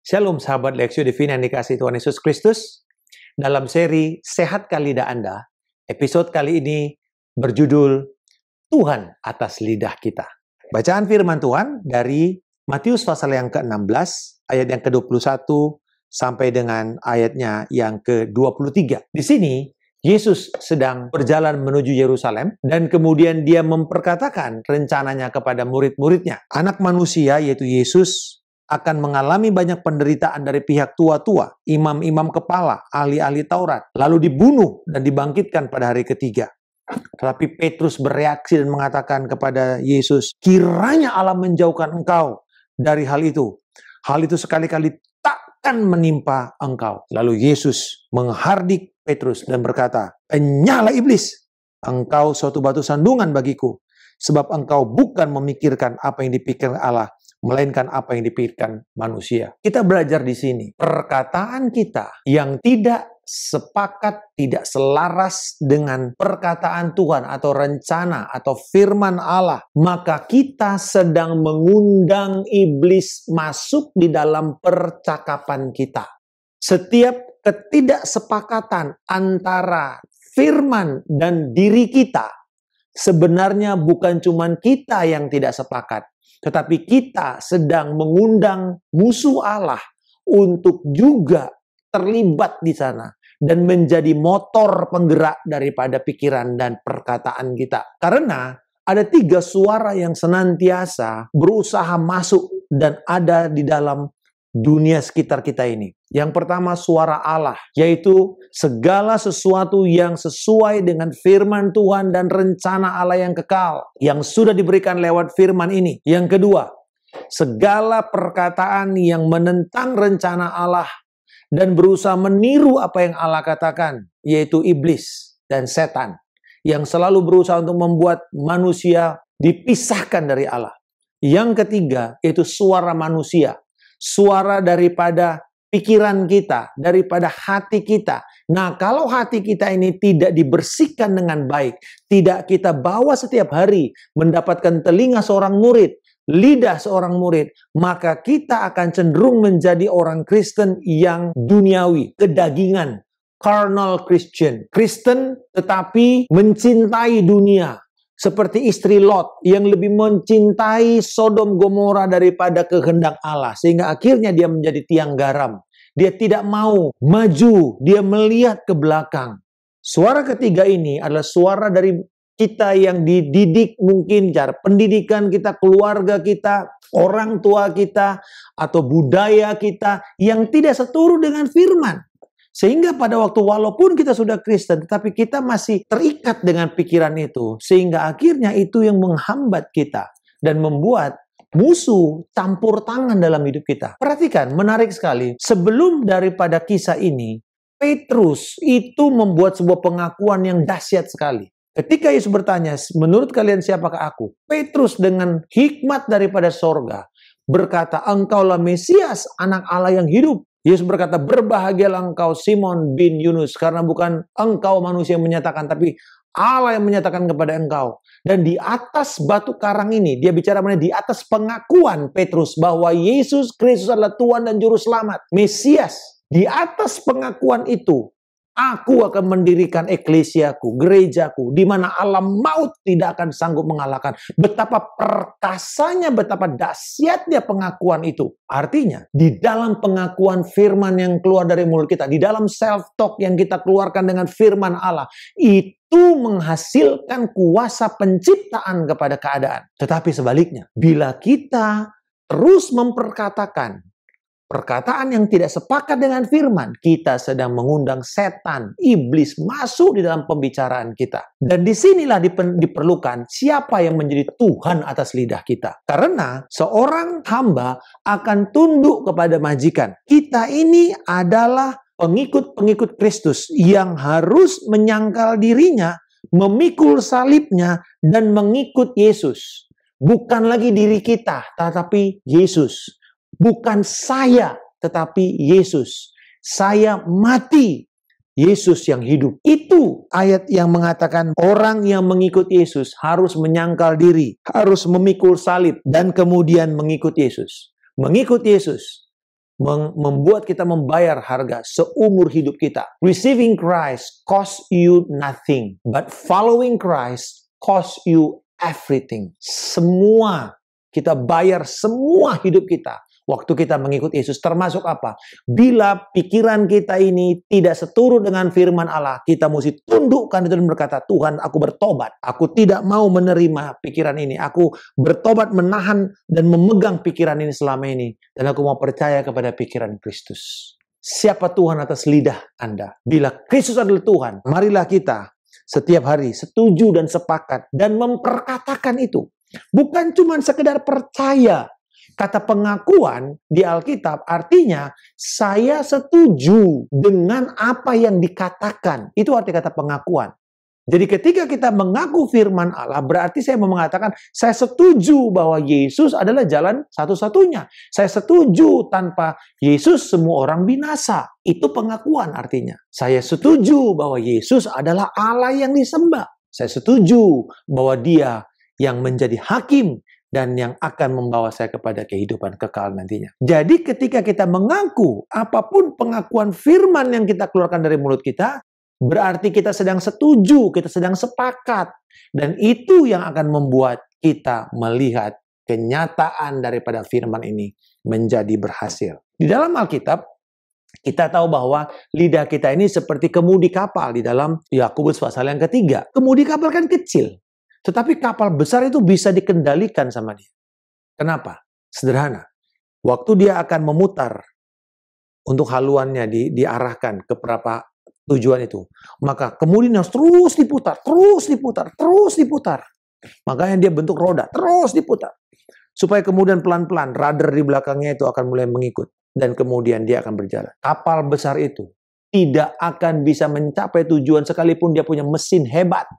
Shalom sahabat Lexio Divina yang dikasihi Tuhan Yesus Kristus. Dalam seri Sehatkah Lidah Anda, episode kali ini berjudul Tuhan atas lidah kita. Bacaan firman Tuhan dari Matius pasal yang ke-16, ayat yang ke-21 sampai dengan ayatnya yang ke-23. Di sini, Yesus sedang berjalan menuju Yerusalem dan kemudian dia memperkatakan rencananya kepada murid-muridnya. Anak manusia yaitu Yesus akan mengalami banyak penderitaan dari pihak tua-tua, imam-imam kepala, ahli-ahli Taurat, lalu dibunuh dan dibangkitkan pada hari ketiga. Tetapi Petrus bereaksi dan mengatakan kepada Yesus, kiranya Allah menjauhkan engkau dari hal itu. Hal itu sekali-kali takkan menimpa engkau. Lalu Yesus menghardik Petrus dan berkata, "Enyahlah iblis, engkau suatu batu sandungan bagiku, sebab engkau bukan memikirkan apa yang dipikirkan Allah, melainkan apa yang dipikirkan manusia." Kita belajar di sini, perkataan kita yang tidak sepakat, tidak selaras dengan perkataan Tuhan atau rencana atau firman Allah, maka kita sedang mengundang iblis masuk di dalam percakapan kita. Setiap ketidaksepakatan antara firman dan diri kita, sebenarnya bukan cuma kita yang tidak sepakat, tetapi kita sedang mengundang musuh Allah untuk juga terlibat di sana dan menjadi motor penggerak daripada pikiran dan perkataan kita. Karena ada 3 suara yang senantiasa berusaha masuk dan ada di dalam dunia sekitar kita ini. Yang pertama suara Allah, yaitu segala sesuatu yang sesuai dengan firman Tuhan dan rencana Allah yang kekal, yang sudah diberikan lewat firman ini. Yang kedua, segala perkataan yang menentang rencana Allah dan berusaha meniru apa yang Allah katakan, yaitu iblis dan setan, yang selalu berusaha untuk membuat manusia dipisahkan dari Allah. Yang ketiga, yaitu suara manusia. Suara daripada pikiran kita, daripada hati kita. Nah, kalau hati kita ini tidak dibersihkan dengan baik, tidak kita bawa setiap hari mendapatkan telinga seorang murid, lidah seorang murid, maka kita akan cenderung menjadi orang Kristen yang duniawi, kedagingan, carnal Christian. Kristen tetapi mencintai dunia. Seperti istri Lot yang lebih mencintai Sodom Gomora daripada kehendak Allah. Sehingga akhirnya dia menjadi tiang garam. Dia tidak mau maju, dia melihat ke belakang. Suara ketiga ini adalah suara dari kita yang dididik, mungkin cara pendidikan kita, keluarga kita, orang tua kita, atau budaya kita yang tidak seturut dengan firman. Sehingga pada waktu walaupun kita sudah Kristen, tetapi kita masih terikat dengan pikiran itu. Sehingga akhirnya itu yang menghambat kita dan membuat musuh campur tangan dalam hidup kita. Perhatikan, menarik sekali. Sebelum daripada kisah ini, Petrus itu membuat sebuah pengakuan yang dahsyat sekali. Ketika Yesus bertanya, menurut kalian siapakah aku? Petrus dengan hikmat daripada sorga berkata, engkaulah Mesias, anak Allah yang hidup. Yesus berkata, berbahagialah engkau Simon bin Yunus, karena bukan engkau manusia yang menyatakan, tapi Allah yang menyatakan kepada engkau. Dan di atas batu karang ini, dia bicara mengenai di atas pengakuan Petrus bahwa Yesus Kristus adalah Tuhan dan Juru Selamat, Mesias. Di atas pengakuan itu, aku akan mendirikan eklesiaku, gerejaku, di mana alam maut tidak akan sanggup mengalahkan. Betapa perkasanya, betapa dahsyatnya pengakuan itu. Artinya, di dalam pengakuan firman yang keluar dari mulut kita, di dalam self-talk yang kita keluarkan dengan firman Allah, itu menghasilkan kuasa penciptaan kepada keadaan. Tetapi sebaliknya, bila kita terus memperkatakan perkataan yang tidak sepakat dengan firman, kita sedang mengundang setan, iblis masuk di dalam pembicaraan kita. Dan disinilah diperlukan siapa yang menjadi Tuhan atas lidah kita. Karena seorang hamba akan tunduk kepada majikan. Kita ini adalah pengikut-pengikut Kristus yang harus menyangkal dirinya, memikul salibnya, dan mengikut Yesus. Bukan lagi diri kita, tetapi Yesus. Bukan saya, tetapi Yesus. Saya mati, Yesus yang hidup. Itu ayat yang mengatakan orang yang mengikut Yesus harus menyangkal diri, harus memikul salib, dan kemudian mengikut Yesus. Mengikut Yesus membuat kita membayar harga seumur hidup kita. Receiving Christ cost you nothing, but following Christ cost you everything. Semua kita bayar, semua hidup kita waktu kita mengikut Yesus, termasuk apa? Bila pikiran kita ini tidak seturut dengan firman Allah, kita mesti tundukkan itu dan berkata, Tuhan, aku bertobat. Aku tidak mau menerima pikiran ini. Aku bertobat menahan dan memegang pikiran ini selama ini. Dan aku mau percaya kepada pikiran Kristus. Siapa Tuhan atas lidah Anda? Bila Kristus adalah Tuhan, marilah kita setiap hari setuju dan sepakat dan memperkatakan itu. Bukan cuma sekedar percaya. Kata pengakuan di Alkitab artinya saya setuju dengan apa yang dikatakan. Itu arti kata pengakuan. Jadi ketika kita mengaku firman Allah, berarti saya mau mengatakan saya setuju bahwa Yesus adalah jalan satu-satunya. Saya setuju tanpa Yesus semua orang binasa. Itu pengakuan artinya. Saya setuju bahwa Yesus adalah Allah yang disembah. Saya setuju bahwa Dia yang menjadi hakim dan yang akan membawa saya kepada kehidupan kekal nantinya. Jadi ketika kita mengaku apapun pengakuan firman yang kita keluarkan dari mulut kita, berarti kita sedang setuju, kita sedang sepakat. Dan itu yang akan membuat kita melihat kenyataan daripada firman ini menjadi berhasil. Di dalam Alkitab, kita tahu bahwa lidah kita ini seperti kemudi kapal di dalam Yakobus pasal yang ketiga. Kemudi kapal kan kecil. Tetapi kapal besar itu bisa dikendalikan sama dia. Kenapa? Sederhana. Waktu dia akan memutar untuk haluannya diarahkan ke beberapa tujuan itu, maka kemudian harus terus diputar, terus diputar, terus diputar. Makanya dia bentuk roda, terus diputar. Supaya kemudian pelan-pelan rudder di belakangnya itu akan mulai mengikut. Dan kemudian dia akan berjalan. Kapal besar itu tidak akan bisa mencapai tujuan sekalipun dia punya mesin hebat.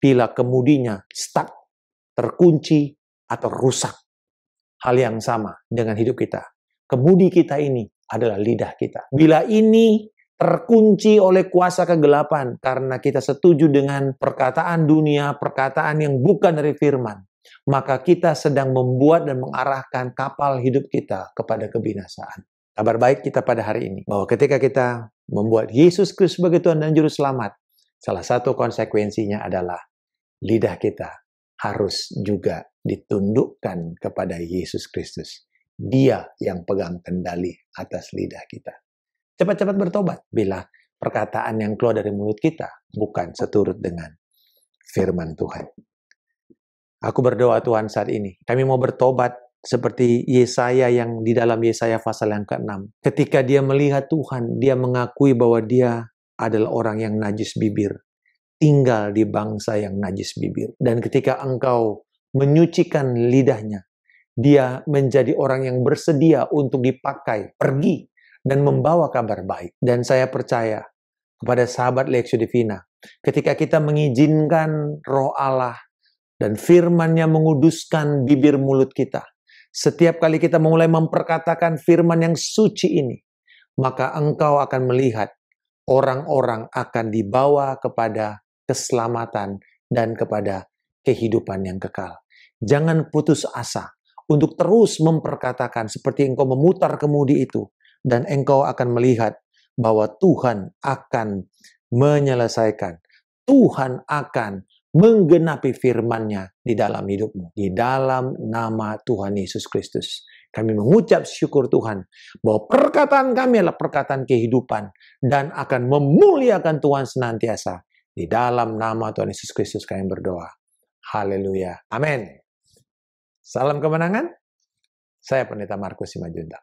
Bila kemudinya stuck, terkunci, atau rusak. Hal yang sama dengan hidup kita. Kemudi kita ini adalah lidah kita. Bila ini terkunci oleh kuasa kegelapan, karena kita setuju dengan perkataan dunia, perkataan yang bukan dari firman, maka kita sedang membuat dan mengarahkan kapal hidup kita kepada kebinasaan. Kabar baik kita pada hari ini, bahwa ketika kita membuat Yesus Kristus sebagai Tuhan dan Juru Selamat, salah satu konsekuensinya adalah lidah kita harus juga ditundukkan kepada Yesus Kristus. Dia yang pegang kendali atas lidah kita. Cepat-cepat bertobat bila perkataan yang keluar dari mulut kita bukan seturut dengan firman Tuhan. Aku berdoa Tuhan saat ini, kami mau bertobat seperti Yesaya yang di dalam Yesaya pasal yang ke-6. Ketika dia melihat Tuhan, dia mengakui bahwa dia adalah orang yang najis bibir. Tinggal di bangsa yang najis bibir. Dan ketika engkau menyucikan lidahnya, dia menjadi orang yang bersedia untuk dipakai, pergi, dan membawa kabar baik. Dan saya percaya kepada sahabat Lectio Divina, ketika kita mengizinkan Roh Allah dan firman-Nya menguduskan bibir mulut kita, setiap kali kita mulai memperkatakan firman yang suci ini, maka engkau akan melihat orang-orang akan dibawa kepada keselamatan dan kepada kehidupan yang kekal. Jangan putus asa untuk terus memperkatakan seperti engkau memutar kemudi itu, dan engkau akan melihat bahwa Tuhan akan menyelesaikan, Tuhan akan menggenapi firman-Nya di dalam hidupmu. Di dalam nama Tuhan Yesus Kristus, kami mengucap syukur Tuhan bahwa perkataan kami adalah perkataan kehidupan dan akan memuliakan Tuhan senantiasa. Di dalam nama Tuhan Yesus Kristus kami berdoa. Haleluya. Amin. Salam kemenangan. Saya Pendeta Markus Simajuntak.